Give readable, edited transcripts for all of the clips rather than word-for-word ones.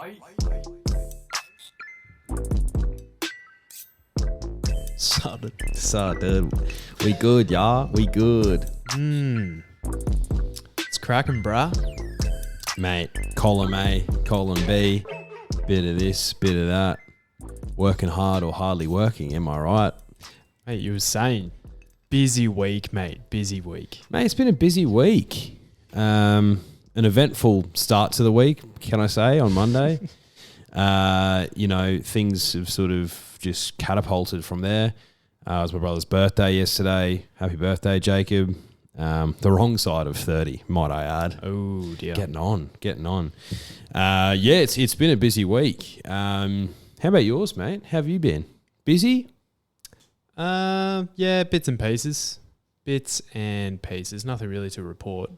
So dude, we good, y'all. We good. It's cracking, bruh. Mate, column A, column B, bit of this, bit of that. Working hard or hardly working, am I right? Mate, you were saying busy week, mate. Busy week. Mate, it's been a busy week. An eventful start to the week, can I say, on Monday. Things have sort of just catapulted from there. It was my brother's birthday yesterday. Happy birthday, Jacob. The wrong side of 30, might I add. Oh, dear. Getting on. It's been a busy week. How about yours, mate? How have you been? Busy? Yeah, bits and pieces. Nothing really to report.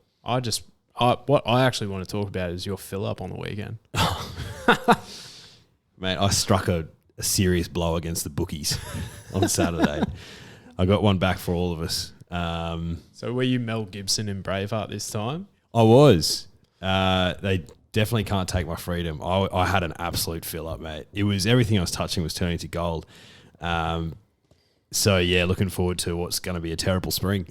What I actually want to talk about is your fill up on the weekend. Mate, I struck a serious blow against the bookies on Saturday. I got one back for all of us. So were you Mel Gibson in Braveheart this time? I was. They definitely can't take my freedom. I had an absolute fill up, mate. It was everything I was touching was turning to gold. Looking forward to what's going to be a terrible spring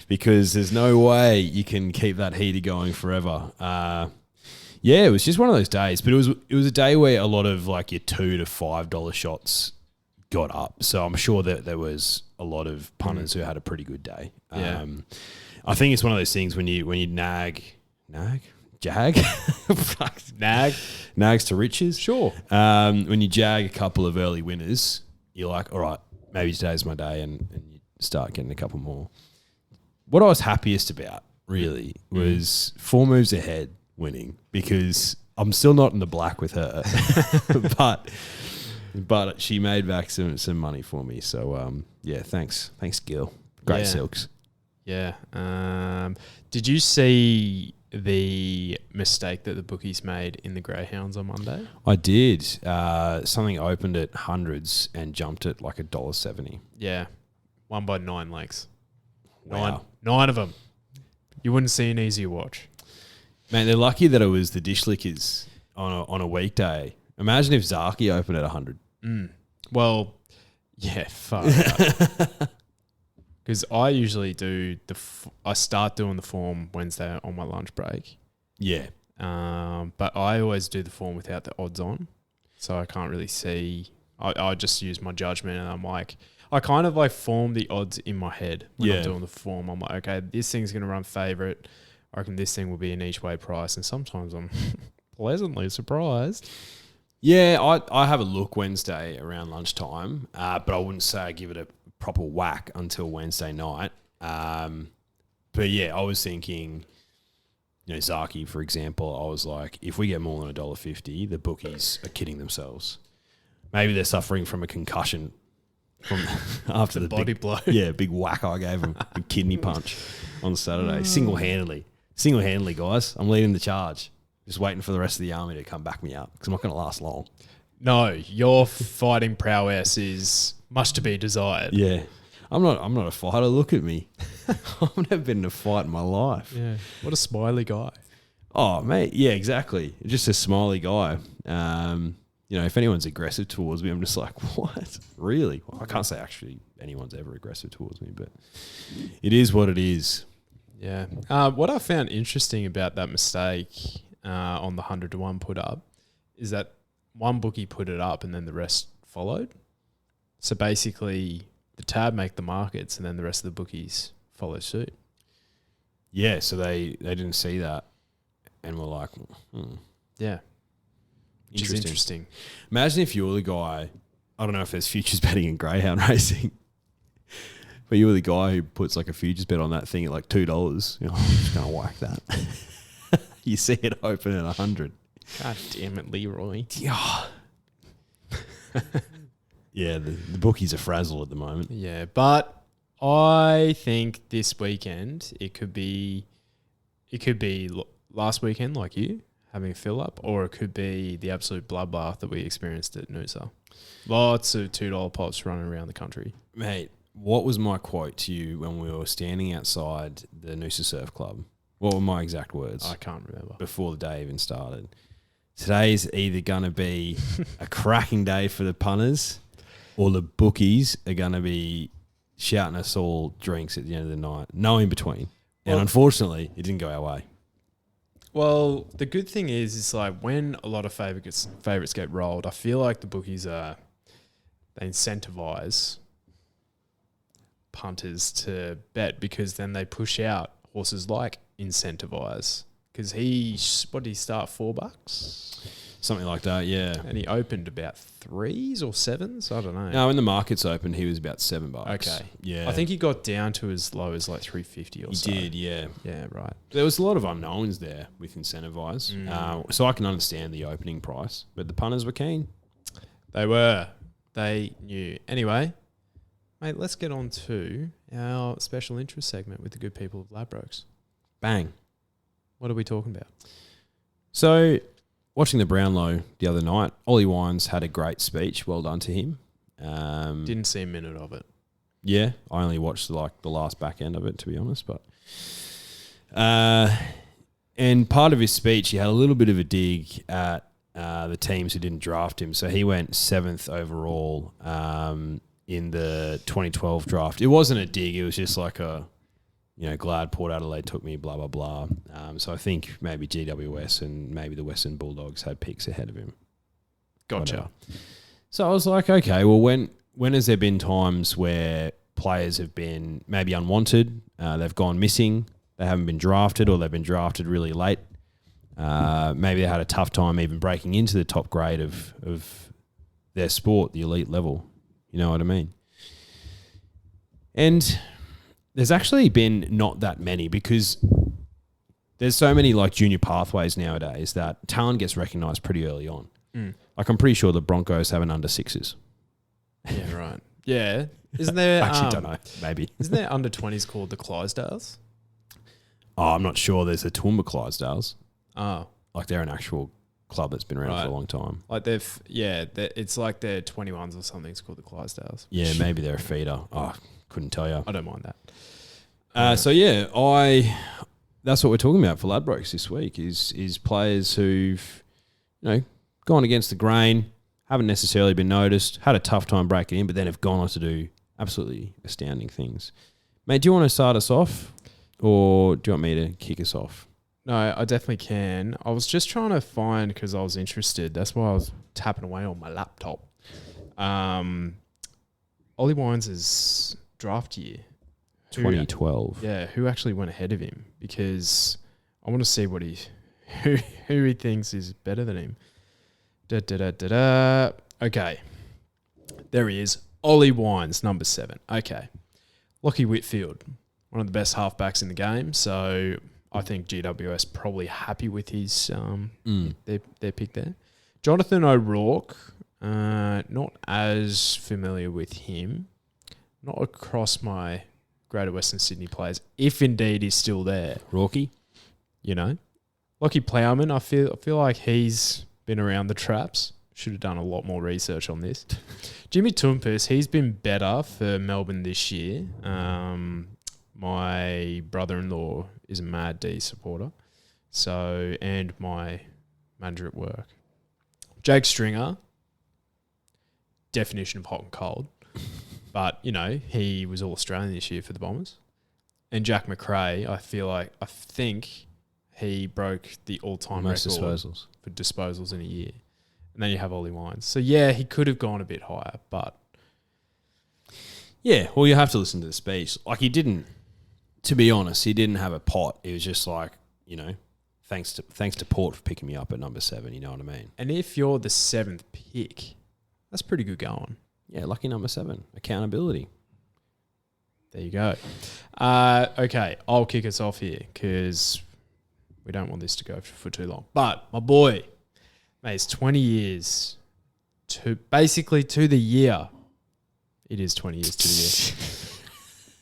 because there's no way you can keep that heater going forever. It was just one of those days, but it was a day where a lot of like your $2 to $5 shots got up. So I'm sure that there was a lot of punters who had a pretty good day. Yeah. I think it's one of those things when you nags to riches. Sure. When you jag a couple of early winners, you're like, all right, maybe today's my day, and you start getting a couple more. What I was happiest about really was 4 moves ahead winning, because I'm still not in the black with her, but she made back some money for me. So thanks Gil. Great silks. Yeah. Did you see the mistake that the bookies made in the Greyhounds on Monday? I did. Something opened at hundreds and jumped at like $1.70. Yeah. Won by 9 legs. Wow. Nine of them. You wouldn't see an easier watch. Man, they're lucky that it was the dish lickers on a weekday. Imagine if Zaki opened at 100. Well, yeah, fuck. Because I usually do I start doing the form Wednesday on my lunch break. Yeah. But I always do the form without the odds on, so I can't really see. I just use my judgment, and I'm like, I kind of like form the odds in my head when I'm doing the form. I'm like, okay, this thing's going to run favourite. I reckon this thing will be an each way price, and sometimes I'm pleasantly surprised. Yeah, I have a look Wednesday around lunchtime, but I wouldn't say I give it a proper whack until Wednesday night. But yeah, I was thinking, Zaki, for example, I was like, if we get more than $1.50, the bookies are kidding themselves. Maybe they're suffering from a concussion from after the body blow. Yeah, big whack I gave them, big kidney punch on Saturday, single-handedly, guys. I'm leading the charge. Just waiting for the rest of the army to come back me up because I'm not going to last long. No, your fighting prowess is much to be desired. Yeah. I'm not a fighter. Look at me. I've never been in a fight in my life. Yeah. What a smiley guy. Oh, mate. Yeah, exactly. Just a smiley guy. If anyone's aggressive towards me, I'm just like, what? Really? Well, I can't say actually anyone's ever aggressive towards me, but it is what it is. Yeah. What I found interesting about that mistake on the 100 to 1 put up is that one bookie put it up and then the rest followed. So basically the tab make the markets and then the rest of the bookies follow suit. Yeah, so they didn't see that and were like, Yeah. Which is interesting. Imagine if you're the guy, I don't know if there's futures betting in greyhound racing, but you were the guy who puts like a futures bet on that thing at like $2. I'm just going to whack that. You see it open at 100. God damn it, Leroy. Yeah. Yeah, the bookies are frazzled at the moment. Yeah, but I think this weekend it could be last weekend like you having a fill up, or it could be the absolute bloodbath that we experienced at Noosa. Lots of $2 pots running around the country. Mate, what was my quote to you when we were standing outside the Noosa Surf Club? What were my exact words? I can't remember. Before the day even started. today's either going to be a cracking day for the punters or the bookies are going to be shouting us all drinks at the end of the night. No in between. And unfortunately, it didn't go our way. Well, the good thing is like when a lot of favourites get rolled, I feel like the bookies they incentivise punters to bet because then they push out horses like Incentivise. Because what did he start, $4? Something like that, yeah. And he opened about 3s or 7s? I don't know. No, when the markets opened, he was about $7. Okay. Yeah. I think he got down to as low as like 350 or so. He did, yeah. Yeah, right. There was a lot of unknowns there with Incentivise. So I can understand the opening price, but the punters were keen. They were. They knew. Anyway, mate, let's get on to our special interest segment with the good people of Ladbrokes. Bang. What are we talking about? So, watching the Brownlow the other night, Ollie Wines had a great speech. Well done to him. Didn't see a minute of it. Yeah, I only watched the last back end of it, to be honest. But and part of his speech, he had a little bit of a dig at the teams who didn't draft him. So he went 7th overall in the 2012 draft. It wasn't a dig. It was just like glad Port Adelaide took me, blah, blah, blah. So I think maybe GWS and maybe the Western Bulldogs had picks ahead of him. Gotcha. Whatever. So I was like, okay, well, when has there been times where players have been maybe unwanted, they've gone missing, they haven't been drafted, or they've been drafted really late? Maybe they had a tough time even breaking into the top grade of their sport, the elite level. You know what I mean? And there's actually been not that many because there's so many like junior pathways nowadays that talent gets recognised pretty early on. Like I'm pretty sure the Broncos have an under 6s. Yeah, right. Yeah. Isn't there... Actually, don't know. Maybe. Isn't there under 20s called the Clydesdales? Oh, I'm not sure. There's the Toowoomba Clydesdales. Oh. Like they're an actual club that's been around for a long time. Like it's like they're 21s or something. It's called the Clydesdales. Yeah, maybe they're a feeder. Oh, couldn't tell you. I don't mind that. So yeah, that's what we're talking about for Ladbrokes this week is players who've gone against the grain, haven't necessarily been noticed, had a tough time breaking in, but then have gone on to do absolutely astounding things. Mate, do you want to start us off, or do you want me to kick us off? No, I definitely can. I was just trying to find because I was interested. That's why I was tapping away on my laptop. Ollie Wines' draft year. 2012. Yeah, who actually went ahead of him? Because I want to see who he thinks is better than him. Okay. There he is. Ollie Wines, number 7. Okay. Lachie Whitfield, one of the best halfbacks in the game. So I think GWS probably happy with his their pick there. Jonathan O'Rourke, not as familiar with him. Not across my Greater Western Sydney players, if indeed he's still there. Rourke? Lachie Plowman, I feel like he's been around the traps. Should have done a lot more research on this. Jimmy Toumpas, he's been better for Melbourne this year. My brother-in-law is a Mad D supporter, and my manager at work. Jake Stringer, definition of hot and cold. But, he was All-Australian this year for the Bombers. And Jack McRae, I think he broke the all-time record for disposals in a year. And then you have Ollie Wines. So, yeah, he could have gone a bit higher, but... Yeah, well, you have to listen to the speech. Like, he didn't... To be honest, he didn't have a pot. It was just like, thanks to Port for picking me up at number 7, you know what I mean? And if you're the 7th pick, that's pretty good going. Yeah, lucky number 7. Accountability. There you go. Okay, I'll kick us off here because we don't want this to go for too long. But my boy, mate, it's 20 years to the year. It is 20 years to the year.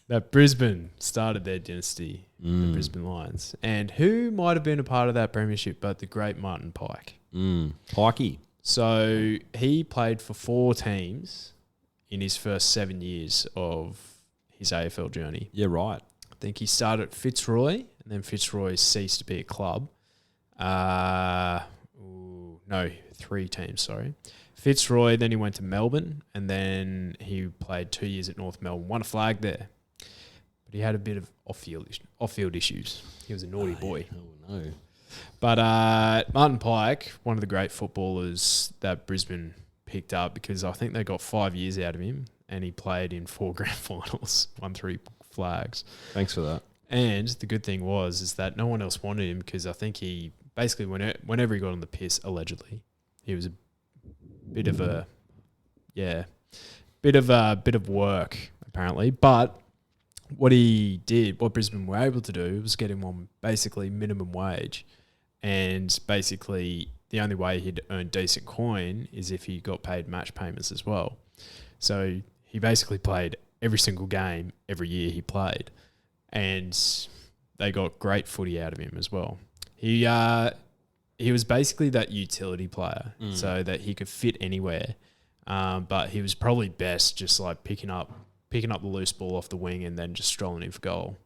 That Brisbane started their dynasty, the Brisbane Lions. And who might have been a part of that premiership but the great Martin Pike. Pikey. So he played for 4 teams in his first 7 years of his AFL journey. Yeah, right. I think he started at Fitzroy, and then Fitzroy ceased to be a club. No, 3 teams, sorry. Fitzroy, then he went to Melbourne, and then he played 2 years at North Melbourne, won a flag there. But he had a bit of off-field issues. He was a naughty boy. Oh, no. But Martin Pike, one of the great footballers that Brisbane picked up, because I think they got 5 years out of him, and he played in 4 grand finals, won 3 flags. Thanks for that. And the good thing is that no one else wanted him, because I think he basically, whenever he got on the piss, allegedly, he was a bit of work, apparently. But what Brisbane were able to do was get him on basically minimum wage. And basically the only way he'd earn decent coin is if he got paid match payments as well. So he basically played every single game every year he played. And they got great footy out of him as well. He was basically that utility player, so that he could fit anywhere. But he was probably best just like picking up the loose ball off the wing and then just strolling in for goal,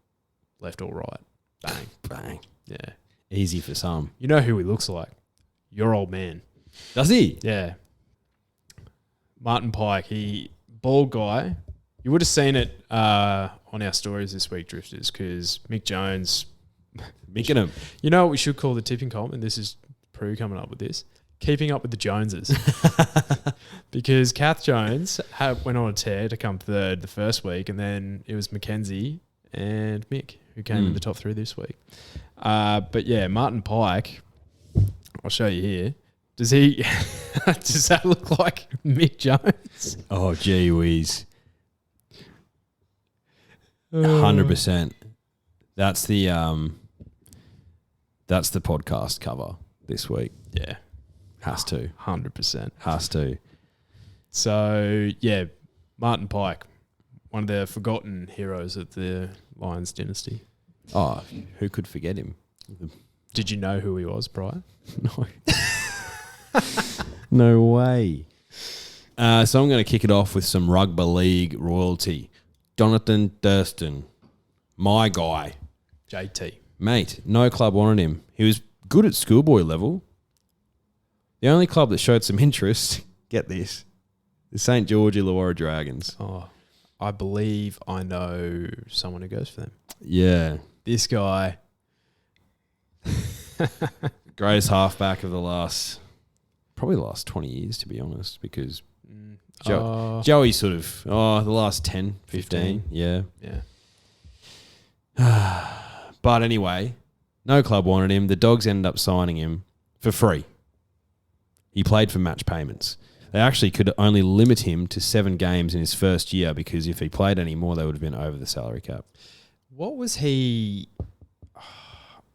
left or right, bang, Bang. yeah. Easy for some. You know who he looks like? Your old man. Does he? Yeah. Martin Pike, bald guy. You would have seen it on our stories this week, Drifters, because Mick Jones. Micking him. You know what we should call the tipping column, and this is Prue coming up with this? Keeping up with the Joneses. Because Kath Jones went on a tear to come third the first week, and then it was Mackenzie and Mick who came in the top 3 this week. But yeah, Martin Pike, I'll show you here. Does that look like Mick Jones? Oh, gee whiz. 100%. That's the podcast cover this week. Yeah. Has to. 100%. Has to. So, yeah, Martin Pike, one of the forgotten heroes of the Lions dynasty. Oh, who could forget him? Did you know who he was prior? No. No way. So I'm going to kick it off with some rugby league royalty. Jonathan Durston, my guy. JT. Mate, no club wanted him. He was good at schoolboy level. The only club that showed some interest, get this, the St. George Illawarra Dragons. Oh, I believe I know someone who goes for them. Yeah. This guy. Greatest halfback of probably the last 20 years, to be honest, because Joey sort of, the last 10, 15. Yeah. Yeah. But anyway, no club wanted him. The Dogs ended up signing him for free. He played for match payments. They actually could only limit him to 7 games in his first year, because if he played any more, they would have been over the salary cap. What was he...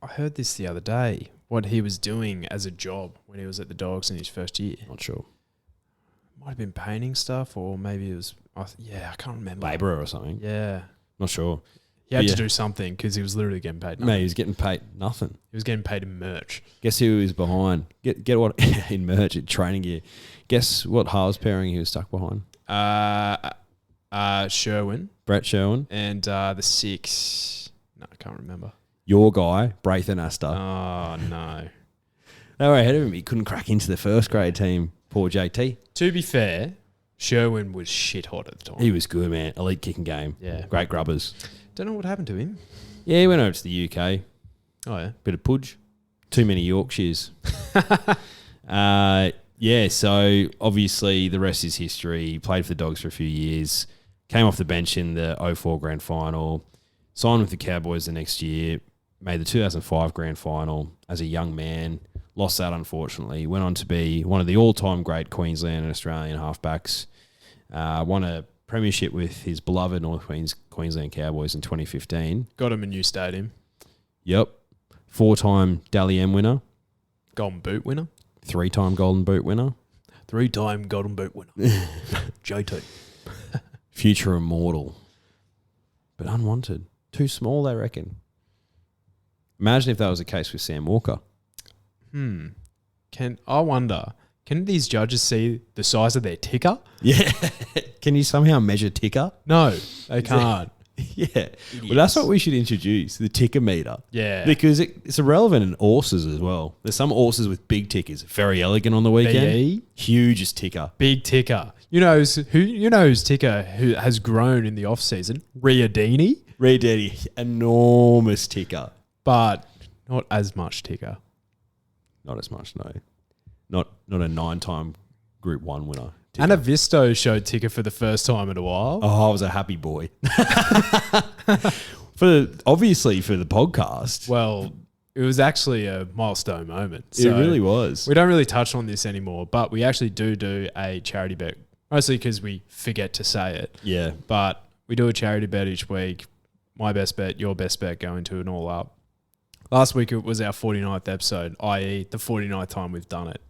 I heard this the other day, what he was doing as a job when he was at the Dogs in his first year. Not sure. Might have been painting stuff, or maybe it was... I can't remember. Labourer or something. Yeah. Not sure. He had to do something because he was literally getting paid nothing. Mate, he was getting paid nothing. He was getting paid in merch. Guess who he was behind? Get what in merch, in training gear. Guess what halves pairing he was stuck behind? Sherwin. Brett Sherwin. And the 6... No, I can't remember. Your guy, Braithen Astor. Oh, no. They were ahead of him. He couldn't crack into the first grade team. Poor JT. To be fair, Sherwin was shit hot at the time. He was good, man. Elite kicking game. Yeah. Great grubbers. Don't know what happened to him. Yeah, he went over to the UK. Oh, yeah. Bit of pudge. Too many Yorkshires. So obviously the rest is history. He played for the Dogs for a few years. Came off the bench in the 04 grand final. Signed with the Cowboys the next year. Made the 2005 grand final as a young man. Lost that, unfortunately. Went on to be one of the all-time great Queensland and Australian halfbacks. Won a premiership with his beloved North Queensland Cowboys in 2015. Got him a new stadium. Yep. 4-time Dally M winner. Golden Boot winner. 3-time Golden Boot winner. 3-time Golden Boot winner. JT. Future immortal. But unwanted. Too small, they reckon. Imagine if that was the case with Sam Walker. I wonder, can these judges see the size of their ticker? Yeah. Can you somehow measure ticker? No, they can't. Yeah. Well, that's what we should introduce, the ticker meter. Yeah. Because it's irrelevant in horses as well. There's some horses with big tickers. Very elegant on the weekend. BE. Hugest ticker. Big ticker. Whose ticker who has grown in the off season? Riadini. Riadini, enormous ticker. But not as much ticker. Not as much, no. Not a 9-time Group 1 winner. Anna Visto showed ticker for the first time in a while. Oh, I was a happy boy. Obviously for the podcast. Well, it was actually a milestone moment. It really was. We don't really touch on this anymore, but we actually do a charity bet. Mostly because we forget to say it. Yeah. But we do a charity bet each week. My best bet, your best bet, going to an all up. Last week it was our 49th episode, i.e. the 49th time we've done it.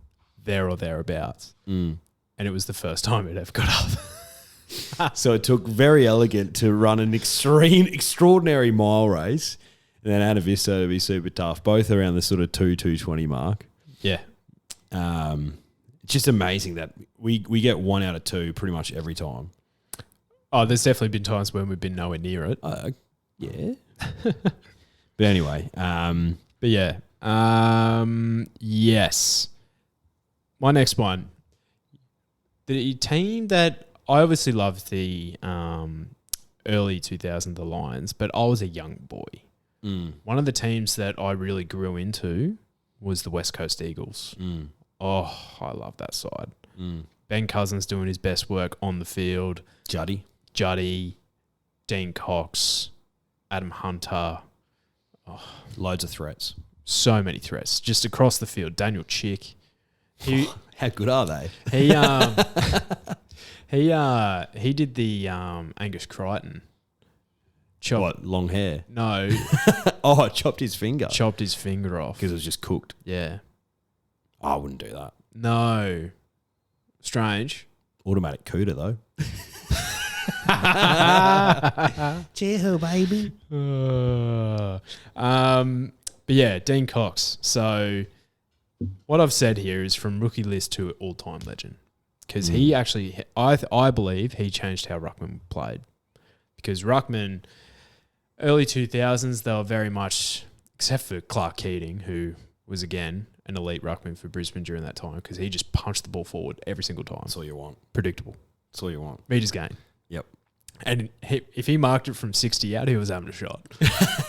There or thereabouts. Mm. And it was the first time it ever got up. So it took very elegant to run an extraordinary mile race, and then Anna Vista to be super tough, both around the sort of 2:20 mark. Yeah. It's just amazing that we get 1 out of 2 pretty much every time. Oh, there's definitely been times when we've been nowhere near it. Yeah. But anyway. Yes. My next one. The team that I obviously loved the early 2000s, the Lions, but I was a young boy. Mm. One of the teams that I really grew into was the West Coast Eagles. Mm. Oh, I love that side. Mm. Ben Cousins doing his best work on the field. Juddy, Dean Cox, Adam Hunter. Oh, loads of threats. So many threats just across the field. Daniel Chick. How good are they? He did the Angus Crichton. What, long hair? No. Oh, chopped his finger. Chopped his finger off. Because it was just cooked. Yeah. I wouldn't do that. No. Strange. Automatic cooter, though. Cheer, baby. But yeah, Dean Cox. So what I've said here is from rookie list to all-time legend. Because he actually, I believe he changed how Ruckman played. Because Ruckman, early 2000s, they were very much, except for Clark Keating, who was, again, an elite Ruckman for Brisbane during that time, because he just punched the ball forward every single time. That's all you want. Predictable. That's all you want. Meters gain. Yep. And if he marked it from 60 out, he was having a shot.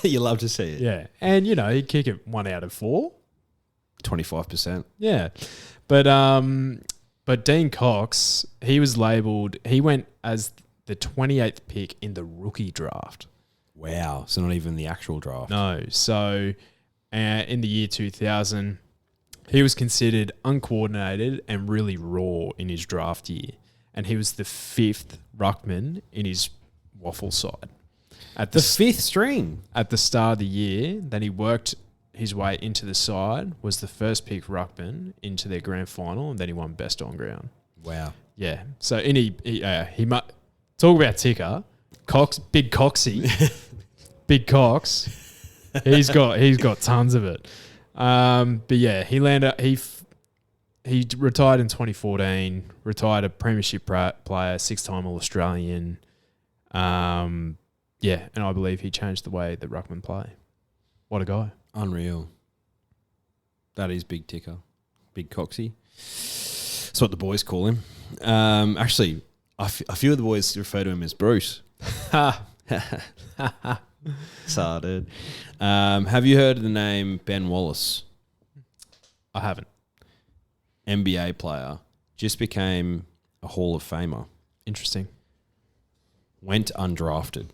You love to see it. Yeah. And, he'd kick it 1 out of 4. 25%. Yeah. But Dean Cox, he was labelled, he went as the 28th pick in the rookie draft. Wow. So not even the actual draft. No. So in the year 2000, he was considered uncoordinated and really raw in his draft year. And he was the 5th ruckman in his waffle side. At the 5th string? At the start of the year, then he worked his way into the side, was the first pick ruckman into their grand final, and then he won best on ground. Wow. Yeah. So he talk about ticker, Cox, big Coxy, big Cox. He's got tons of it. But yeah, he retired in 2014. Retired a premiership player, 6-time All-Australian. And I believe he changed the way that ruckman play. What a guy! Unreal. That is big ticker, big Coxie. That's what the boys call him. Actually, a few of the boys refer to him as Bruce. Sorry, dude. Have you heard of the name Ben Wallace? I haven't. NBA player. Just became a Hall of Famer. Interesting. Went undrafted.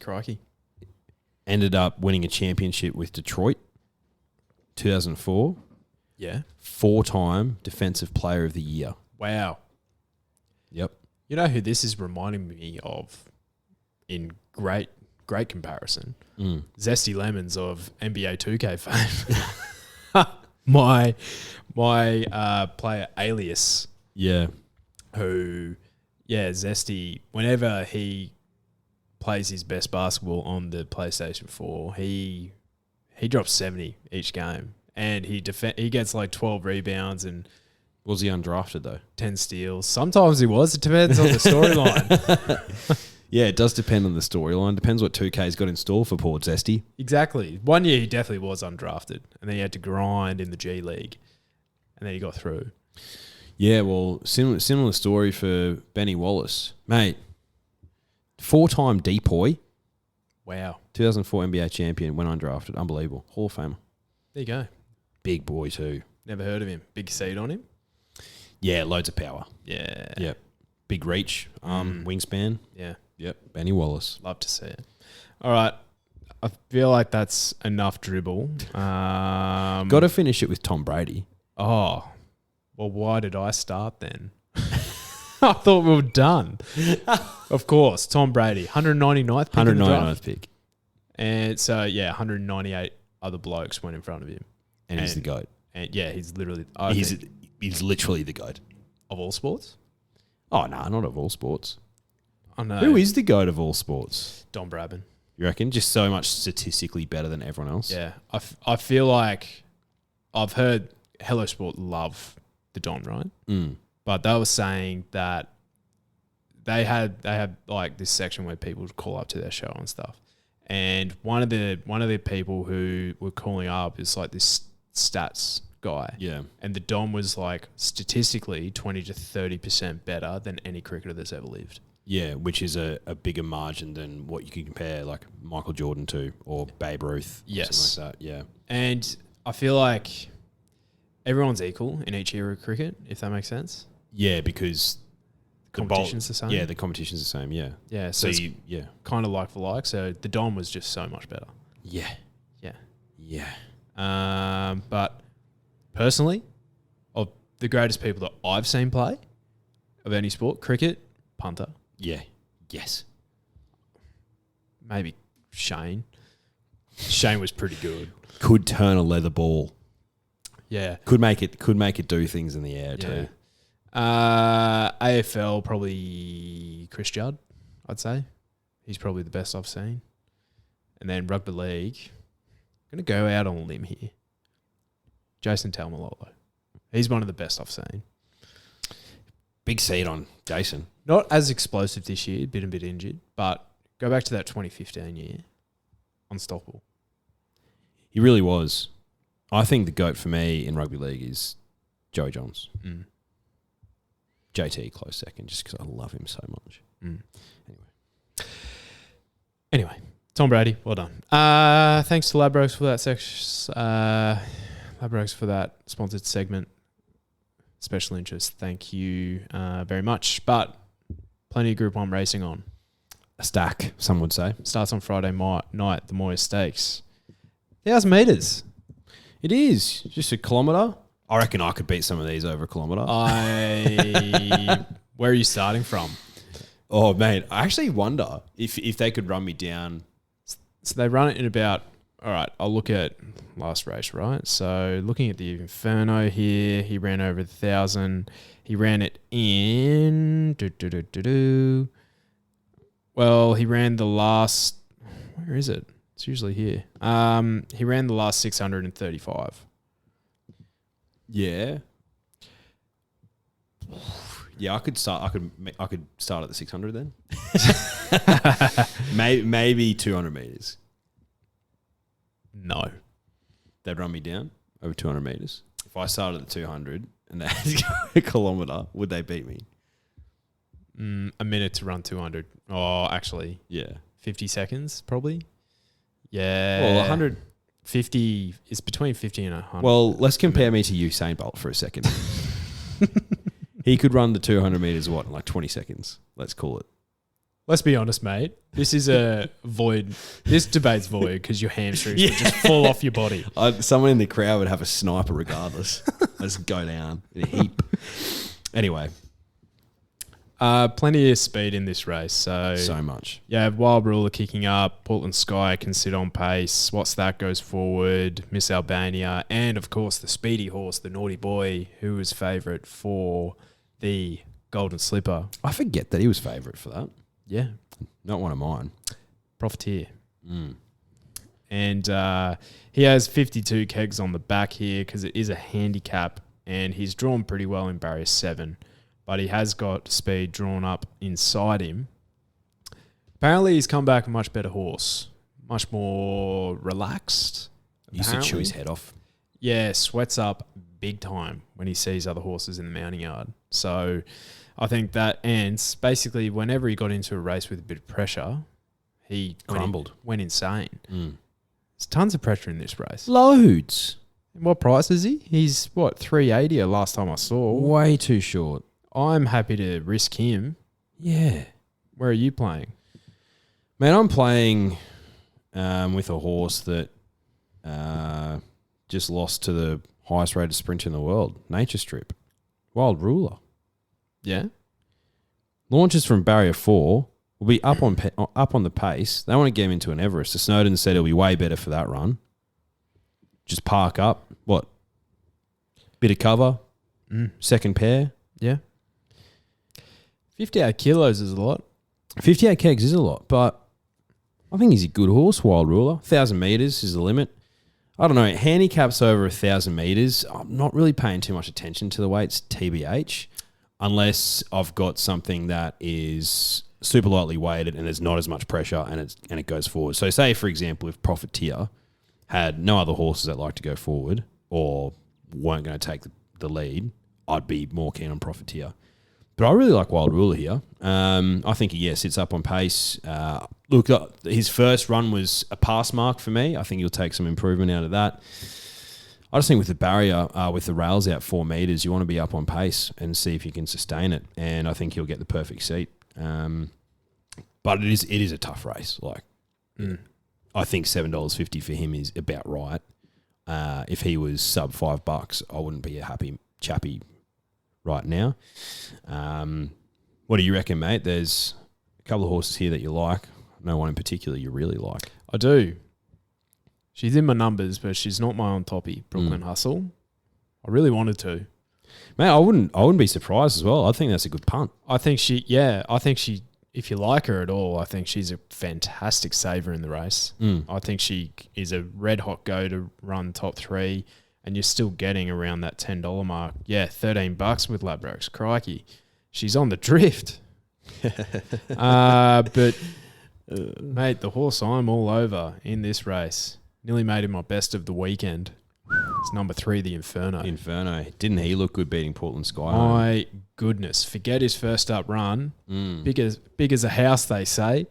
Crikey. Ended up winning a championship with Detroit, 2004. Yeah. 4-time Defensive Player of the Year. Wow. Yep. You know who this is reminding me of in great comparison? Zesty Lemons of NBA 2K fame. my player Alias. Yeah. Who, Zesty, whenever he plays his best basketball on the PlayStation 4, he drops 70 each game. And he gets like 12 rebounds and... Was he undrafted though? 10 steals. Sometimes he was. It depends on the storyline. Yeah, it does depend on the storyline. Depends what 2K's got in store for Port Zesty. Exactly. One year he definitely was undrafted, and then he had to grind in the G League, and then he got through. Yeah, well, similar story for Benny Wallace. Mate, 4-time depoy. Wow. 2004 NBA champion, went undrafted. Unbelievable. Hall of Famer. There you go. Big boy too. Never heard of him. Big seed on him? Yeah, loads of power. Yeah. Yep. Big reach, wingspan. Yeah. Yep. Benny Wallace. Love to see it. All right. I feel like that's enough dribble. Got to finish it with Tom Brady. Oh, well, why did I start then? I thought we were done. Of course, Tom Brady, 199th pick. 199th pick. And so, yeah, 198 other blokes went in front of him. And he's the GOAT. And yeah, he's literally... He's literally the GOAT. Of all sports? Oh, no, not of all sports. I know. Who is the GOAT of all sports? Don Bradman. You reckon? Just so much statistically better than everyone else? Yeah. I feel like I've heard Hello Sport love the Don, right? Mm. But they were saying that they had like this section where people would call up to their show and stuff. And one of the people who were calling up is like this stats guy. Yeah. And the Don was like statistically 20 to 30% better than any cricketer that's ever lived. Yeah, which is a bigger margin than what you can compare like Michael Jordan to or Babe Ruth. Yes. Something like that, yeah. And I feel like everyone's equal in each era of cricket, if that makes sense. Yeah, because Competition's the same. Yeah, the competition's the same, yeah. Yeah, So it's yeah. kind of like for like. So the Don was just so much better. Yeah. Yeah. Yeah. But personally, of the greatest people that I've seen play of any sport, cricket, punter. Yeah. Yes. Maybe Shane. Shane was pretty good. Could turn a leather ball. Yeah. Could make it do things in the air too. AFL, probably Chris Judd, I'd say. He's probably the best I've seen. And then rugby league, I'm going to go out on a limb here. Jason Taumalolo. He's one of the best I've seen. Big seed on Jason. Not as explosive this year, been a bit injured, but go back to that 2015 year. Unstoppable. He really was. I think the GOAT for me in rugby league is Joey Johns. Mm. JT close second, just because I love him so much. Mm. Anyway, Tom Brady, well done. Thanks to Ladbrokes for that Ladbrokes for that sponsored segment. Special interest. Thank you very much. But plenty of Group 1 racing on. a stack, some would say. Starts on Friday night, the Moir Stakes. 1,000 metres. It is just a kilometre. I reckon I could beat some of these over a kilometre. Where are you starting from? Oh, mate, I actually wonder if they could run me down. So they run it in about, all right, I'll look at last race, right? So looking at the Inferno here, he ran over 1,000. He ran it in... Well, he ran the last... Where is it? It's usually here. He ran the last 635. Yeah. Yeah, I could start at the 600 then. maybe 200 meters. No. They'd run me down over 200 meters. If I started at 200 and they had to go a kilometer, would they beat me? A minute to run 200. Oh, actually, Yeah. 50 seconds probably. Yeah. Well, 100. 50 is between 50 and 100. Well, let's compare me to Usain Bolt for a second. He could run the 200 meters, in like 20 seconds. Let's call it. Let's be honest, mate. This is a void. This debate's void because your hamstrings would just fall off your body. Someone in the crowd would have a sniper regardless. Just go down in a heap. Anyway. Plenty of speed in this race. So much. Yeah, Wild Ruler kicking up. Portland Sky can sit on pace. What's That goes forward. Miss Albania. And, of course, the speedy horse, the naughty boy, who was favourite for the Golden Slipper. I forget that he was favourite for that. Yeah. Not one of mine. Profiteer. And he has 52 kegs on the back here because it is a handicap, and he's drawn pretty well in barrier 7. But he has got speed drawn up inside him. Apparently, he's come back a much better horse, much more relaxed. He used to chew his head off. Yeah, sweats up big time when he sees other horses in the mounting yard. So I think that ends basically whenever he got into a race with a bit of pressure, he crumbled, went insane. There's tons of pressure in this race. Loads. What price is he? He's what, 380 last time I saw. Way too short. I'm happy to risk him. Yeah. Where are you playing? Man, I'm playing with a horse that just lost to the highest rated sprinter in the world, Nature Strip. Wild Ruler. Yeah. Launches from barrier 4. Will be up on the pace. They want to get him into an Everest. So Snowden said it'll be way better for that run. Just park up. What? Bit of cover. Second pair. Yeah. 58 kilos is a lot. 58 kegs is a lot, but I think he's a good horse, Wild Ruler. 1,000 metres is the limit. I don't know. Handicaps over 1,000 metres. I'm not really paying too much attention to the weights, TBH, unless I've got something that is super lightly weighted and there's not as much pressure and it goes forward. So say, for example, if Profiteer had no other horses that like to go forward or weren't going to take the lead, I'd be more keen on Profiteer. But I really like Wild Ruler here. I think he sits up on pace. Look, his first run was a pass mark for me. I think he'll take some improvement out of that. I just think with the barrier, with the rails out 4 metres, you want to be up on pace and see if you can sustain it. And I think he'll get the perfect seat. But it is a tough race. I think $7.50 for him is about right. If he was sub $5, I wouldn't be a happy chappy right now. What do you reckon, mate? There's a couple of horses here that you like. No one in particular you really like. I do. She's in my numbers, but she's not my on toppy. Brooklyn Hustle. I really wanted to. Man, I wouldn't be surprised as well. I think that's a good punt. I think she, if you like her at all, I think she's a fantastic saver in the race. I think she is a red hot go to run top 3, and you're still getting around that $10 mark. Yeah, $13 with Ladbrokes. Crikey. She's on the drift. But mate, the horse I'm all over in this race. Nearly made him my best of the weekend. It's number 3, the Inferno. Inferno. Didn't he look good beating Portland Sky? My goodness. Forget his first up run. Big as a house, they say.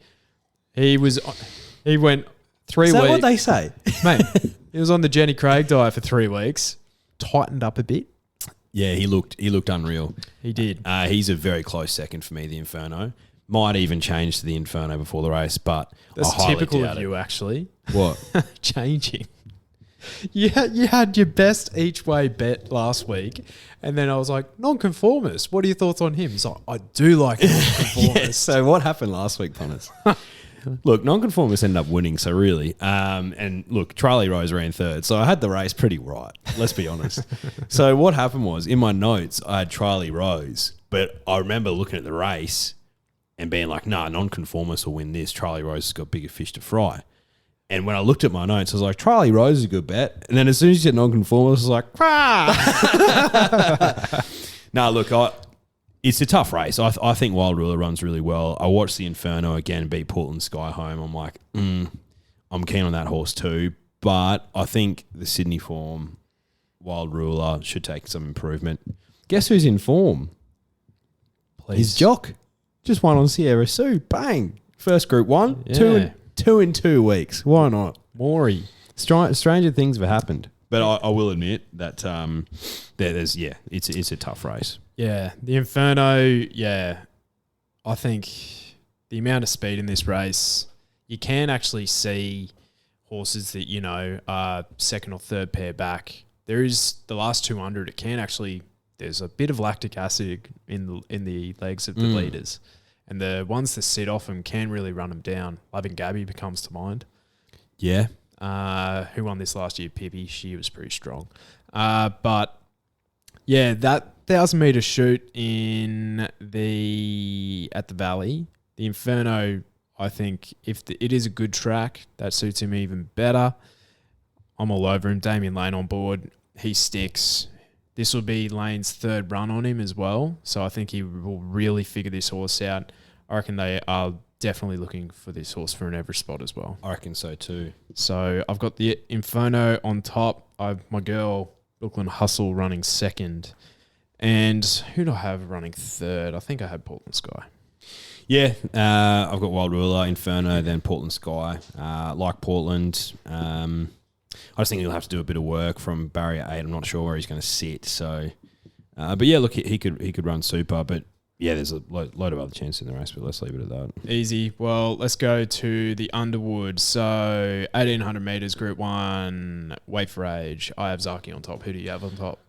He went 3 weeks. Is that what they say? Mate, he was on the Jenny Craig diet for 3 weeks. Tightened up a bit. Yeah, he looked unreal. He did. He's a very close second for me, the Inferno. Might even change to the Inferno before the race, but that's I highly typical doubt of you, actually. What? Changing. You had your best each way bet last week, and then I was like, nonconformist. What are your thoughts on him? He's like, I do like nonconformist. Yeah, so what happened last week, Thomas? Look, nonconformists ended up winning, so really. And look, Charlie Rose ran 3rd, so I had the race pretty right, let's be honest. So what happened was, in my notes, I had Charlie Rose, but I remember looking at the race and being like, nah, nonconformists will win this. Charlie Rose has got bigger fish to fry. And when I looked at my notes, I was like, Charlie Rose is a good bet. And then as soon as you said nonconformist, I was like, nah, look, it's a tough race. I think Wild Ruler runs really well. I watched the Inferno again beat Portland Sky home. I'm like, I'm keen on that horse too. But I think the Sydney form, Wild Ruler, should take some improvement. Guess who's in form? Please. His jock. Just won on Sierra Sue. Bang. First Group 1. Yeah. Two in 2 weeks. Why not? Maury. Stranger things have happened. But I will admit that it's a tough race. Yeah. The Inferno, I think the amount of speed in this race, you can actually see horses that, are second or third pair back. There is the last 200, it can actually, there's a bit of lactic acid in the legs of the leaders. And the ones that sit off them can really run them down. Loving Gabby comes to mind. Yeah. Who won this last year? Pippi. She was pretty strong. But, yeah, that 1,000-metre shoot at the Valley, the Inferno, I think it is a good track, that suits him even better. I'm all over him. Damien Lane on board. He sticks. This will be Lane's 3rd run on him as well. So I think he will really figure this horse out. I reckon they are definitely looking for this horse for an Everest spot as well. I reckon so too. So I've got the Inferno on top. My girl, Brooklyn Hustle, running second. And who do I have running third? I think I had Portland Sky. Yeah, I've got Wild Ruler, Inferno, then Portland Sky. Like Portland, I just think he'll have to do a bit of work from barrier 8. I'm not sure where he's going to sit. So, but yeah, look, he could run super, but yeah, there's a load of other chances in the race, but let's leave it at that. Easy. Well, let's go to the Underwood. So 1,800 metres, Group 1, Wait for Age. I have Zaki on top. Who do you have on top?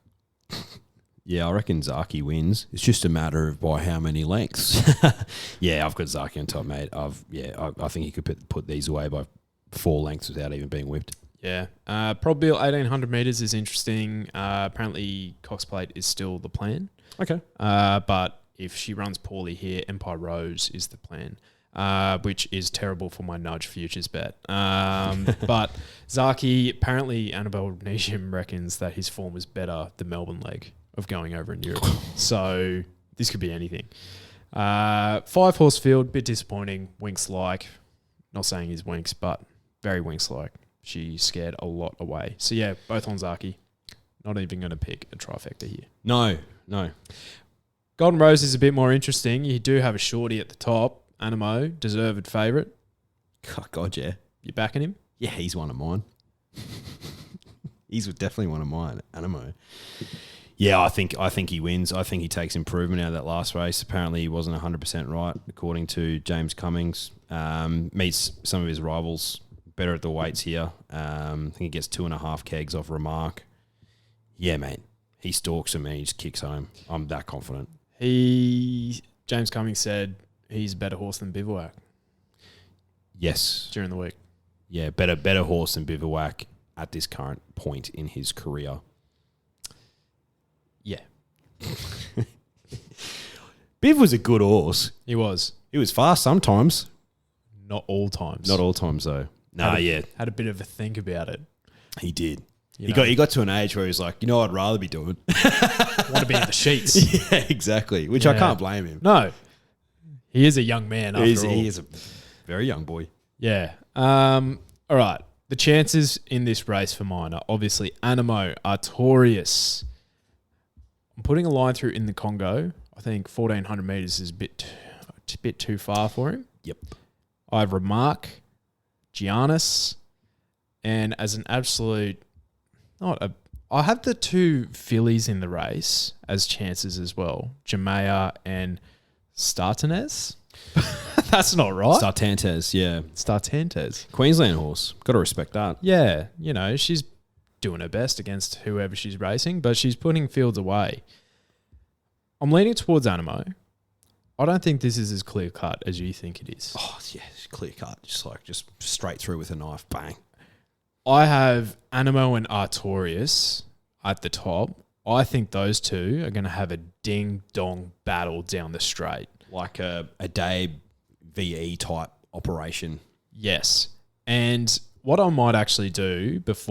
Yeah, I reckon Zaki wins. It's just a matter of by how many lengths. Yeah, I've got Zaki on top, mate. I think he could put these away by 4 lengths without even being whipped. Yeah. Probably 1,800 metres is interesting. Apparently, Cox Plate is still the plan. Okay. But if she runs poorly here, Empire Rose is the plan, which is terrible for my Nudge Futures bet. But Zaki, apparently Annabelle Nesium reckons that his form is better the Melbourne leg of going over in Europe. So this could be anything. 5-horse field, bit disappointing. Winks-like. Not saying he's Winks, but very Winks-like. She scared a lot away. So yeah, both on Zaki. Not even going to pick a trifecta here. No. Golden Rose is a bit more interesting. You do have a shorty at the top. Animo, deserved favourite. Oh, God, yeah. You backing him? Yeah, he's one of mine. He's definitely one of mine, Animo. Yeah, I think he wins. I think he takes improvement out of that last race. Apparently, he wasn't 100% right, according to James Cummings. Meets some of his rivals better at the weights here. I think he gets 2.5 kegs off Remark. Yeah, mate. He stalks him and he just kicks home. I'm that confident. James Cummings said he's a better horse than Bivouac. Yes. During the week. Yeah, better horse than Bivouac at this current point in his career. Yeah. Biv was a good horse. He was. He was fast sometimes. Not all times. Not all times, though. Had a bit of a think about it. He did. He got to an age where he was like, you know what I'd rather be doing? Want to be in the sheets. Yeah, exactly. Which I can't blame him. No. He is a young man after all. He is a very young boy. Yeah. All right. The chances in this race for mine are obviously Animo, Artorias. I'm putting a line through in the Congo. I think 1,400 metres is a bit too far for him. Yep. I have Remark, Giannis, and as an absolute... I have the 2 fillies in the race as chances as well. Jamea and Startanez. That's not right. Startantes, yeah. Startantes. Queensland horse. Got to respect that. Yeah. She's doing her best against whoever she's racing, but she's putting fields away. I'm leaning towards Animo. I don't think this is as clear cut as you think it is. Oh, yeah. Clear cut. Just straight through with a knife. Bang. I have Animo and Artorias at the top. I think those two are going to have a ding-dong battle down the straight. Like a day VE type operation. Yes. And what I might actually do if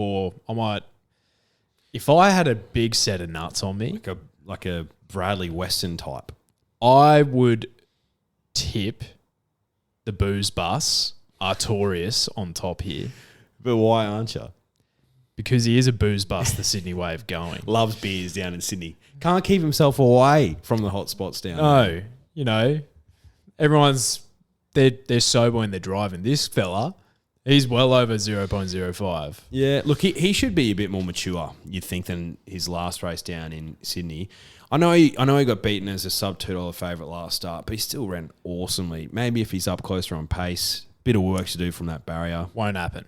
I had a big set of nuts on me. Like a Bradley Weston type. I would tip the booze bus, Artorias, on top here. But why aren't you? Because he is a booze bus, the Sydney way of going. Loves beers down in Sydney. Can't keep himself away from the hot spots down there. No. They're sober when they're driving. This fella, he's well over 0.05. Yeah, look, he should be a bit more mature, you'd think, than his last race down in Sydney. I know he got beaten as a sub $2 favourite last start, but he still ran awesomely. Maybe if he's up closer on pace, bit of work to do from that barrier. Won't happen.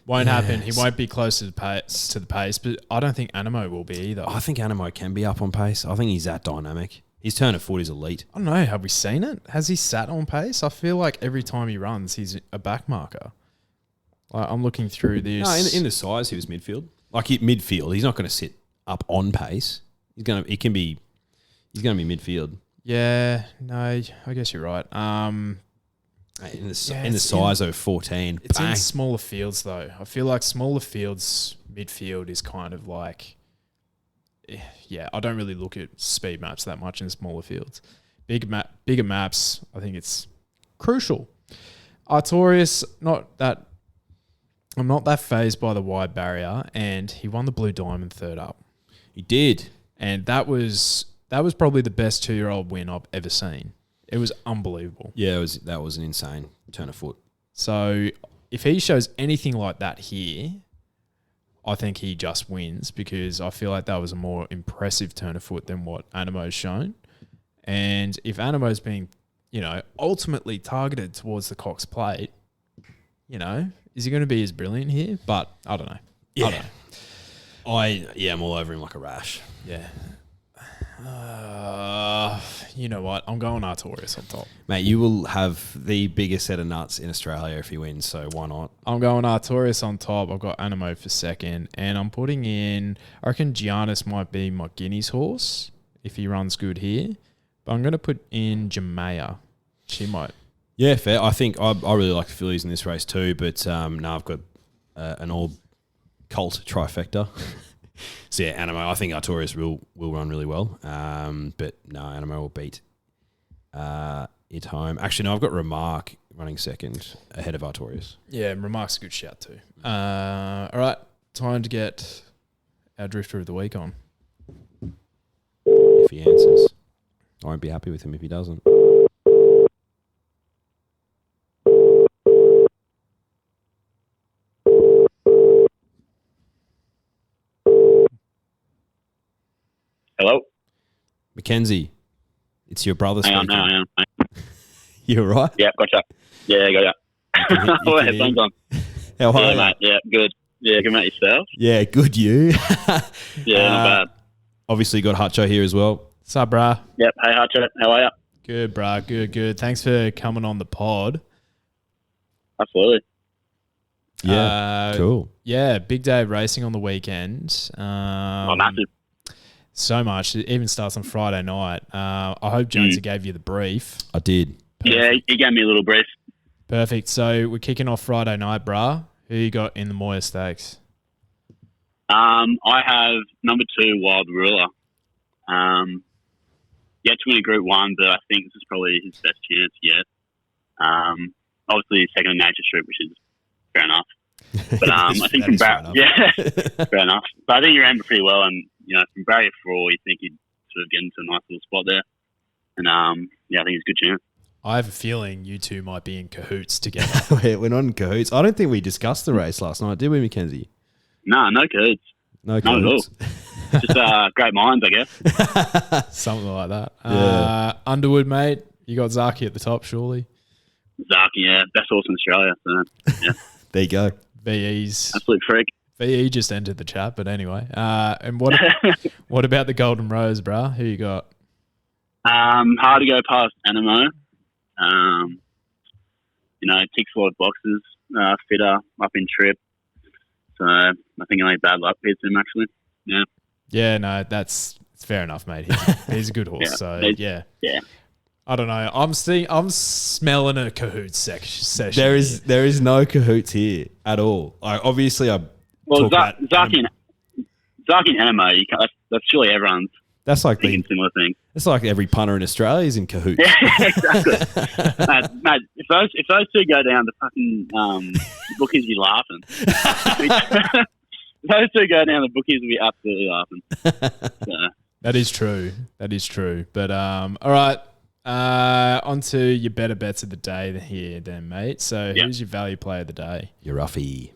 Won't happen. He won't be close to the pace, but I don't think Animo will be either. I think Animo can be up on pace. I think he's that dynamic. His turn of foot is elite. I don't know. Have we seen it? Has he sat on pace? I feel like every time he runs, he's a back marker. I'm looking through this. No, in the size, he was midfield. Midfield. He's not going to sit up on pace. He's going to be midfield. Yeah. No, I guess you're right. In the size of 14. It's in smaller fields, though. I feel like smaller fields, midfield is kind of like... Yeah, I don't really look at speed maps that much in smaller fields. Bigger maps, I think it's crucial. Artorias, I'm not that phased by the wide barrier, and he won the Blue Diamond third up. He did. And that was probably the best 2-year-old win I've ever seen. It was unbelievable. Yeah, that was an insane turn of foot. So if he shows anything like that here, I think he just wins, because I feel like that was a more impressive turn of foot than what Anamo's shown. And if Anamo's being, ultimately targeted towards the Cox plate, is he going to be as brilliant here? But I don't know. Yeah. I don't know. I'm all over him like a rash. Yeah. You know what? I'm going Artorias on top. Mate, you will have the biggest set of nuts in Australia if he wins, so why not? I'm going Artorias on top. I've got Animo for second. And I'm putting in, I reckon Giannis might be my Guinea's horse if he runs good here. But I'm going to put in Jamea. She might. Yeah, fair. I think I really like the fillies in this race too, but I've got an all Colt trifecta. So yeah, Animo. I think Artorias will run really well. But no, Animo will beat it home. Actually, no, I've got Remark running second ahead of Artorias. Yeah, Remark's a good shout too. All right, time to get our drifter of the week on. If he answers, I won't be happy with him if he doesn't. Hello? Mackenzie, it's your brother speaking. Hang on. You all right? Yeah, gotcha. Yeah, gotcha. Oh, headphones on. How are you? Mate. Yeah, good. Yeah, good, mate, yourself? Yeah, good you. Yeah, not bad. Obviously got Hutcho here as well. What's up, brah? Yep. Hey, Hutcho. How are you? Good, brah. Good. Thanks for coming on the pod. Absolutely. Yeah, cool. Yeah, big day of racing on the weekend. Massive. So much. It even starts on Friday night. I hope Jonesy gave you the brief. I did. Perfect. Yeah, he gave me a little brief. Perfect. So we're kicking off Friday night, brah. Who you got in the Moir Stakes? I have number 2, Wild Ruler. Yet to win a Group 1, but I think this is probably his best chance yet. Obviously, second in Nature Strip, which is fair enough. But I think from fair enough. But I think he ran pretty well, and from barrier 4, you think he'd sort of get into a nice little spot there. And I think it's a good chance. I have a feeling you two might be in cahoots together. We're not in cahoots. I don't think we discussed the race last night, did we, Mackenzie? No cahoots. No cahoots. Not at all. Just great minds, I guess. Something like that. Yeah. Underwood, mate. You got Zaki at the top, surely. Zaki, yeah, best horse in Australia. So, yeah. There you go. VE's absolute freak. VE just entered the chat, but anyway. And what about the Golden Rose, bruh? Who you got? Hard to go past Animo. Ticks a lot of boxes. Fitter, up in trip. So I think I made bad luck with him, actually. Yeah. Yeah, no, it's fair enough, mate. He's a good horse. Yeah. I don't know. I'm smelling a cahoots session. There is no cahoots here at all. Zaki and Animo, that's surely everyone's. That's like thinking similar things. It's like every punter in Australia is in cahoots. Yeah, exactly. mate, if those two go down, the fucking bookies will be laughing. If those two go down, the bookies will be absolutely laughing. So. That is true. But all right. On to your better bets of the day here then, mate. So who's your value player of the day? Your Ruffy.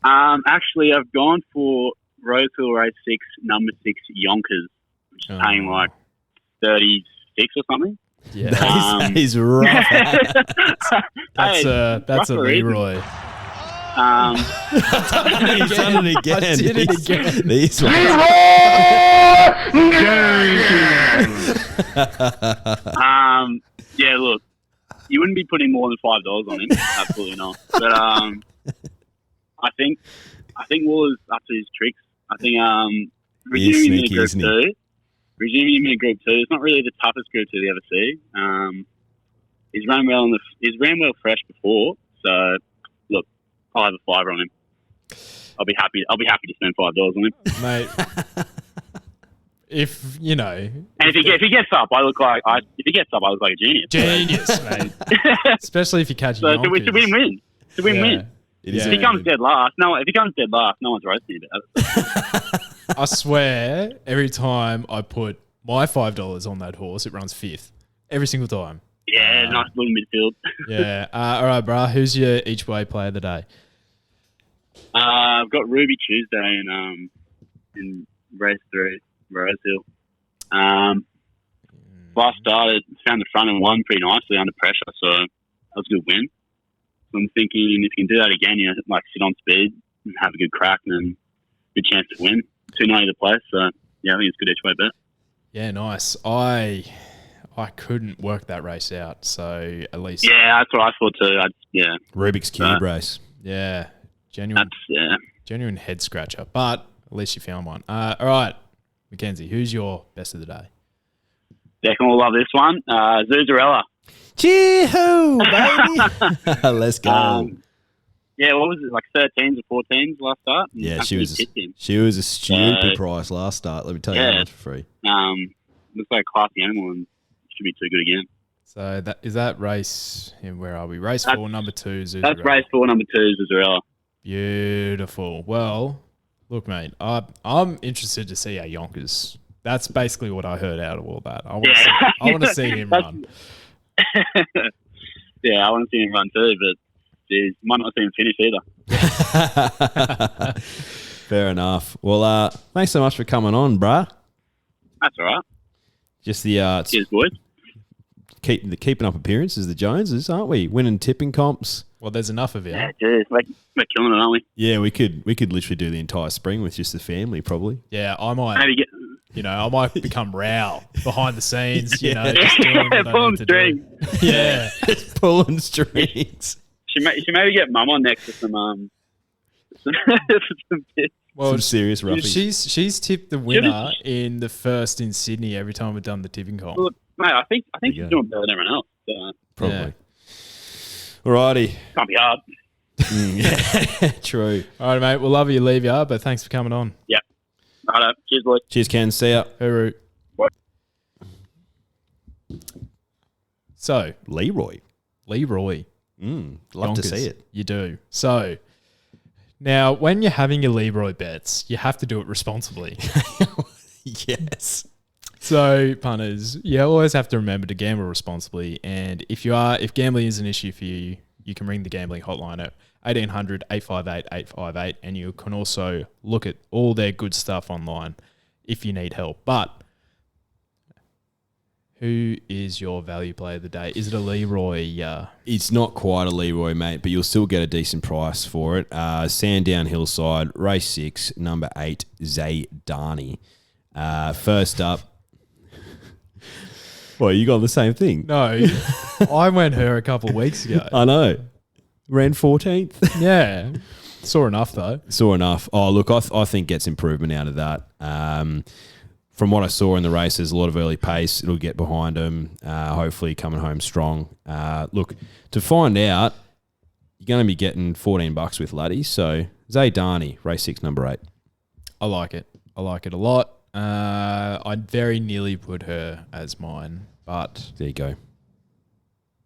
Actually, I've gone for Rosehill Race 6, number 6, Yonkers, which is paying like 36 or something. Yeah, that is rough. That's a Leroy. He's done it again. I did it again. These yeah, look, you wouldn't be putting more than $5 on him. Absolutely not. But I think Waller's up to his tricks. I think resuming him in a Group 2. Resuming him in a Group 2 is not really the toughest Group 2 you ever see. He's ran well fresh before, so look, I'll have a $5 on him. I'll be happy to spend $5 on him, mate. if you know, And if he gets up, I look like a genius. Genius, mate. Especially if you catch. So it's a win-win. It's a win-win. It is. If he comes dead last, no one's roasting about it. I swear, every time I put my $5 on that horse, it runs fifth every single time. Yeah, nice little midfield. Yeah. All right, bro. Who's your each way player of the day? I've got Ruby Tuesday in race 3, Rosehill. Last started, found the front and won pretty nicely under pressure, so that was a good win. So I'm thinking if you can do that again, sit on speed and have a good crack, and then good chance to win. $2.90 the place, so yeah, I think it's a good each way bet. Yeah, nice. I couldn't work that race out, so at least that's what I thought too. Rubik's Cube race. Yeah, genuine head scratcher, but at least you found one. All right, Mackenzie, who's your best of the day? Declan will love this one. Zuzarella. Chee-hoo, baby. Let's go. What was it, like 13s or 14s last start? Yeah, she was a stupid price last start. Let me tell you how much for free. Looks like a classy animal and should be too good again. So that race, and where are we? Race 4, number 2, Zuzarella. That's race 4, number 2, Zuzarella. Beautiful. Well, look, mate, I'm interested to see our Yonkers. That's basically what I heard out of all that. I want to see him run. Yeah, I want to see him run too, but geez, might not see him finish either. Fair enough. Well, thanks so much for coming on, bruh. That's all right. Just the cheers, boys. Keeping up appearances, the Joneses, aren't we? Winning tipping comps. Well, there's enough of it. Yeah, geez, we're killing it, aren't we? Yeah, we could literally do the entire spring with just the family, probably. Yeah, I might. Maybe I might become Rao behind the scenes. Pulling strings. Yeah, just pulling strings. She maybe get Mum on next to some bits. Well, some serious roughies. She's tipped the winner in the first in Sydney every time we've done the tipping comp. Look, mate, I think she's doing better than everyone else. So. Probably. Yeah. Alrighty. Can't be hard. Yeah, true. All right, mate. We'll love you, leave you, but thanks for coming on. Yeah. Right, cheers, boys. Cheers, Ken. See ya. Hooroo. What? So, Leroy. Love Yonkers. To see it. You do. So, now when you're having your Leroy bets, you have to do it responsibly. Yes. So, punters, you always have to remember to gamble responsibly. And if gambling is an issue for you, you can ring the gambling hotline at 1800 858 858, and you can also look at all their good stuff online if you need help. But who is your value player of the day? Is it a Leroy? It's not quite a Leroy, mate, but you'll still get a decent price for it. Sandown Hillside, race 6, number 8, Zaydani. First up. Well, you got the same thing. No, I went her a couple of weeks ago. I know. Ran 14th. Yeah. Saw enough, though. Saw enough. Oh, look, I think gets improvement out of that. From what I saw in the race, there's a lot of early pace. It'll get behind him, hopefully coming home strong. Look, to find out, you're going to be getting $14 with laddies. So, Zaydani, race 6, number 8. I like it. I like it a lot. I very nearly put her as mine, but... There you go.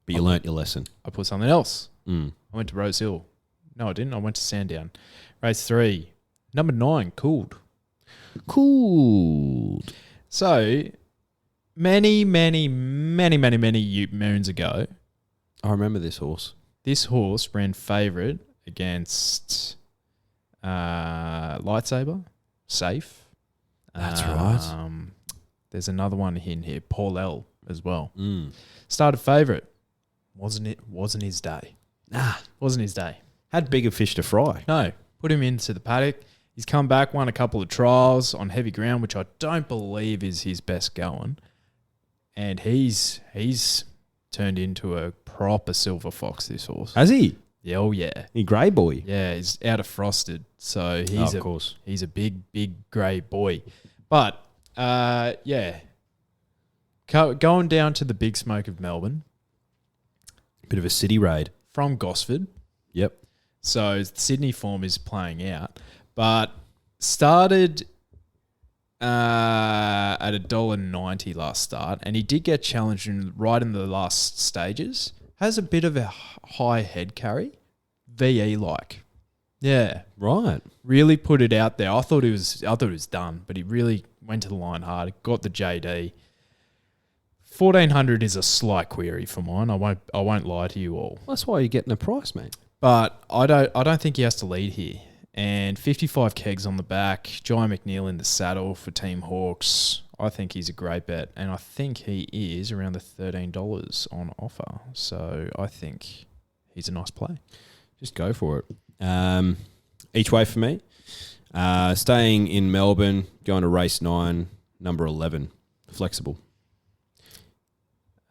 But you learnt your lesson. I put something else. I went to Rosehill. No, I didn't. I went to Sandown. Race 3. Number 9, Cooled. So, many moons ago... I remember this horse. This horse ran favourite against Lightsaber, Safe. That's right. There's another one in here, Paul L as well. Started favourite. Wasn't his day. Wasn't his day. Had bigger fish to fry. No. Put him into the paddock. He's come back, won a couple of trials on heavy ground, which I don't believe is his best going. And he's turned into a proper silver fox, this horse. Has he? Yeah, oh yeah. He grey boy. Yeah, he's out of frosted. So of course. He's a big grey boy. But yeah. Going down to the big smoke of Melbourne. Bit of a city raid. From Gosford. Yep. So Sydney form is playing out. But started at $1.90 last start, and he did get challenged right in the last stages. Has a bit of a high head carry, VE like. Yeah, Right. really put it out there. I thought it was done, but he really went to the line hard. Got the JD. 1,400 is a slight query for mine. I won't lie to you all. That's why you're getting a price, mate. But I don't think he has to lead here. And 55 kegs on the back. Jai McNeil in the saddle for Team Hawks. I think he's a great bet. And I think he is around the $13 on offer. So I think he's a nice play. Just go for it. Each way for me. Staying in Melbourne, going to race 9, number 11. Flexible.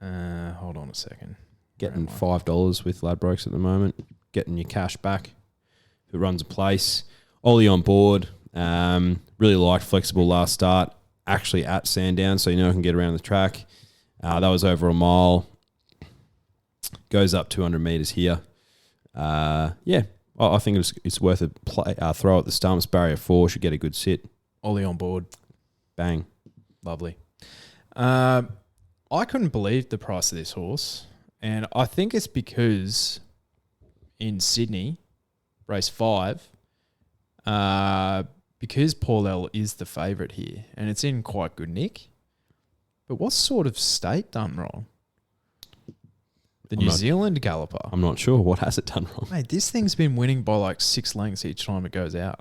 Hold on a second. Getting $5 with Ladbrokes at the moment. Getting your cash back. If it runs a place. Ollie on board. Really liked Flexible last start. Actually at Sandown, so you know I can get around the track. That was over a mile. Goes up 200 metres here. I think it's worth a play. Throw at the stumps. Barrier 4 should get a good sit. Ollie on board. Bang. Lovely. I couldn't believe the price of this horse. And I think it's because in Sydney, race 5, because Paul L is the favourite here, and it's in quite good nick. But what sort of state done wrong? The New Zealand galloper. I'm not sure. What has it done wrong? Mate, this thing's been winning by like 6 lengths each time it goes out.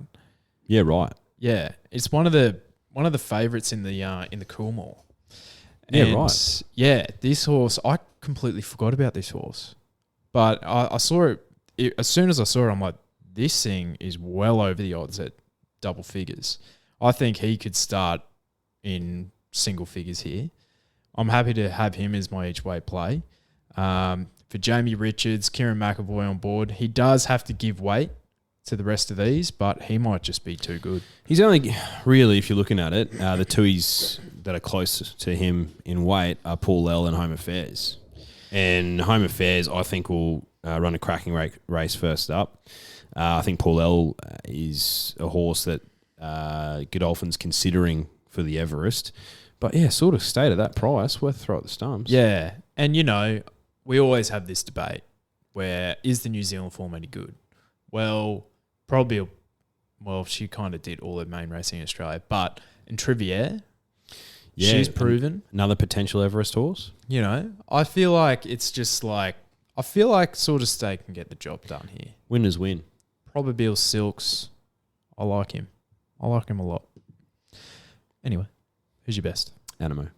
Yeah, right. Yeah, it's one of the favourites in the Coolmore. Yeah, right. Yeah, this horse, I completely forgot about this horse. But I saw it, as soon as I saw it, I'm like, this thing is well over the odds at double figures. I think he could start in single figures here. I'm happy to have him as my each way play. For Jamie Richards, Kieran McAvoy on board, he does have to give weight to the rest of these, but he might just be too good. He's only, really, if you're looking at it, the twoies that are close to him in weight are Paul L and Home Affairs. And Home Affairs, I think, will run a cracking race first up. I think Paul L is a horse that Godolphin's considering for the Everest. But yeah, sort of stayed at that price, worth throw at the stumps. Yeah, and you know, we always have this debate where is the New Zealand form any good? Well, probably, she kind of did all her main racing in Australia, but in Trivier, she's proven. Another potential Everest horse. You know, I feel like it's just like, I feel like Sort of Stake can get the job done here. Winners win. Probably Silks. I like him. I like him a lot. Anyway, who's your best? Animo.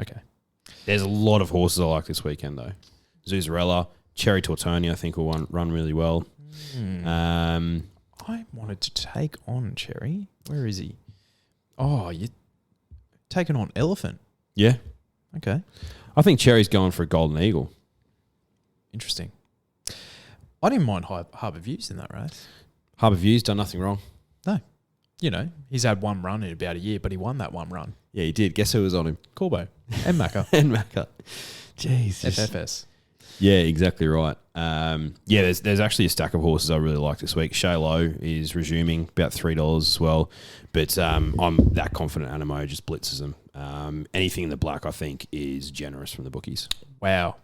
Okay. There's a lot of horses I like this weekend, though. Zuzarella, Cherry Tortoni, I think will run really well. I wanted to take on Cherry. Where is he? Oh, you're taking on Elephant. Yeah. Okay. I think Cherry's going for a Golden Eagle. Interesting. I didn't mind Harbour Views in that race. Harbour Views done nothing wrong. No. You know, he's had one run in about a year, but he won that one run. Yeah, he did. Guess who was on him? Corbo. And Macca. And Macca. Jeez. FFS. Yeah, exactly right. There's actually a stack of horses I really like this week. Shay Low is resuming, about $3 as well. But I'm that confident Animo just blitzes them. Anything in the black, I think, is generous from the bookies. Wow.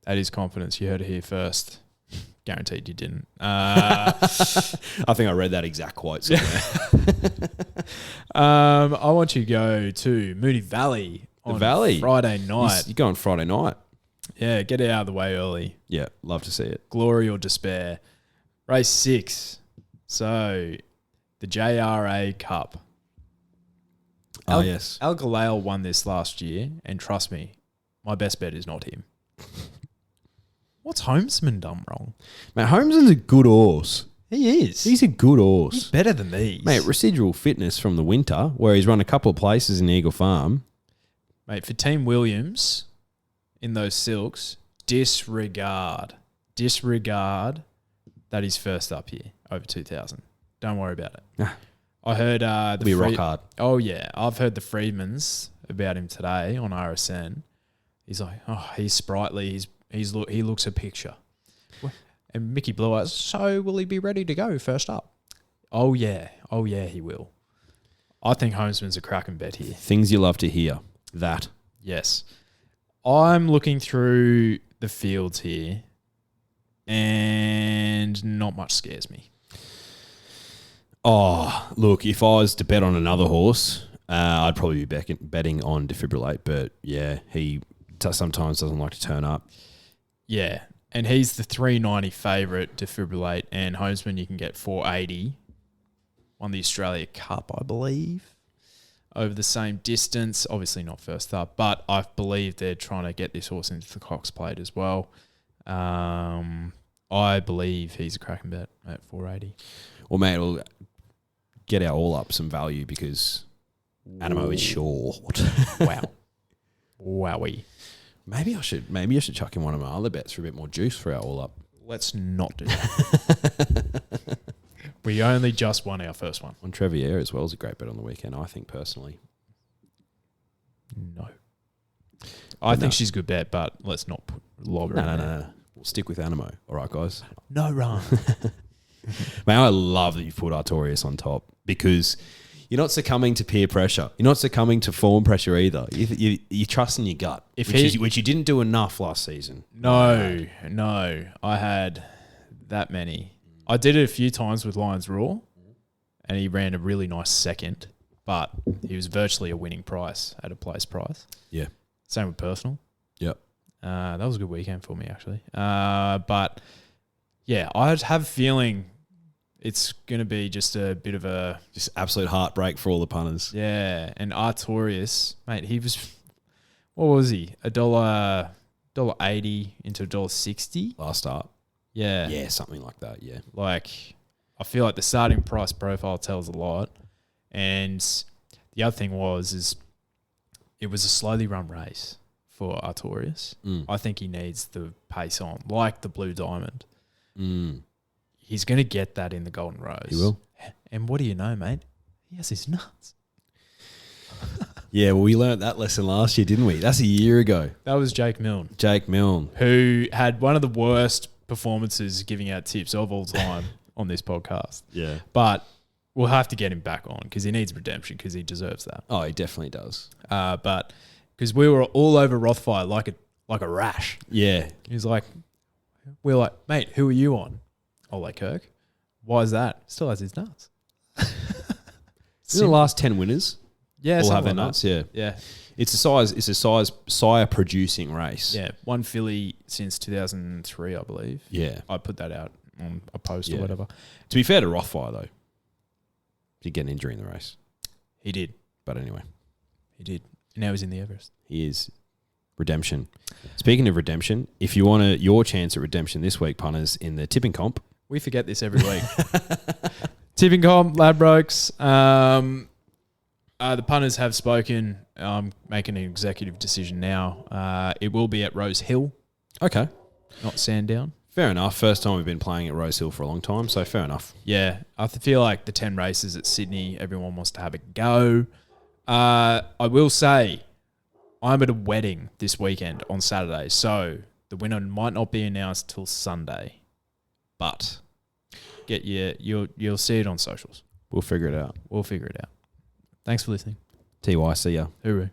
That is confidence. You heard it here first. Guaranteed you didn't. I think I read that exact quote somewhere. I want you to go to Moonee Valley on Friday night. You're going Friday night? Yeah, get it out of the way early. Yeah, love to see it. Glory or despair. Race 6. So, the JRA Cup. Yes. Al Galale won this last year, and trust me, my best bet is not him. What's Homesman done wrong? Mate, Homesman's a good horse. He is. He's a good horse. He's better than these. Mate, residual fitness from the winter, where he's run a couple of places in Eagle Farm. Mate, for Team Williams, in those silks, disregard that he's first up here, over 2,000. Don't worry about it. I heard It'll be rock hard. Oh, yeah. I've heard the Freedmans about him today on RSN. He's like, oh, he's sprightly. He looks a picture. And Mickey Blue Eyes, so will he be ready to go first up? Oh, yeah. Oh, yeah, he will. I think Homesman's a cracking bet here. Things you love to hear. That. Yes. I'm looking through the fields here and not much scares me. Oh, look, if I was to bet on another horse, I'd probably be betting on Defibrillate. But yeah, he sometimes doesn't like to turn up. Yeah. And he's the $3.90 favourite, Defibrillate, and Homesman you can get $4.80. Won the Australia Cup, I believe, over the same distance. Obviously not first up, but I believe they're trying to get this horse into the Cox Plate as well. I believe he's a cracking bet at $4.80. Well, mate, we'll get our all up some value because Animo is short. Wow. Wowie. Maybe I should chuck in one of my other bets for a bit more juice for our all up. Let's not do that. We only just won our first one. On Treviere as well is a great bet on the weekend, I think, personally. No. I think she's a good bet, but let's not lob her in there. No. We'll stick with Animo. All right, guys. No run. Man, I love that you've put Artorias on top because you're not succumbing to peer pressure. You're not succumbing to form pressure either. You're trusting your gut, which you didn't do enough last season. No. I had that many. I did it a few times with Lions Raw, and he ran a really nice second, but he was virtually a winning price at a place price. Yeah. Same with Personal. Yep. That was a good weekend for me, actually. But, yeah, I have a feeling it's going to be just a bit of a... Just absolute heartbreak for all the punters. Yeah, and Artorias, mate, he was... What was he? $1.80 into $1.60? Last start. Yeah. Yeah, something like that, yeah. Like, I feel like the starting price profile tells a lot. And the other thing is it was a slowly run race for Artorias. I think he needs the pace on, like the Blue Diamond. He's going to get that in the Golden Rose. He will. And what do you know, mate? He has his nuts. Yeah, well, we learnt that lesson last year, didn't we? That's a year ago. That was Jake Milne. Who had one of the worst performances giving out tips of all time on this podcast. Yeah. But we'll have to get him back on because he needs redemption because he deserves that. Oh, he definitely does. But because we were all over Rothfire like a rash. Yeah. He's like, we're like, mate, who are you on? Ole Kirk. Why is that? Still has his nuts. In the last 10 winners, yeah, all have their like nuts. that. Yeah. It's a size sire producing race. Yeah. One filly since 2003, I believe. Yeah. I put that out on a post or Yeah. whatever. To be fair to Rothfire, though, he did get an injury in the race. He did. But anyway. He did. Now he's in the Everest. He is. Redemption. Speaking of redemption, if you want your chance at redemption this week, punters, in the tipping comp. We forget this every week. Tipping comp, Ladbrokes. The punters have spoken. I'm making an executive decision now. It will be at Rose Hill. Okay. Not Sandown. Fair enough. First time we've been playing at Rose Hill for a long time, so fair enough. Yeah. I feel like the 10 races at Sydney, everyone wants to have a go. I will say, I'm at a wedding this weekend on Saturday, so the winner might not be announced till Sunday. But you'll see it on socials. We'll figure it out. Thanks for listening. TY, see ya. Hooroo.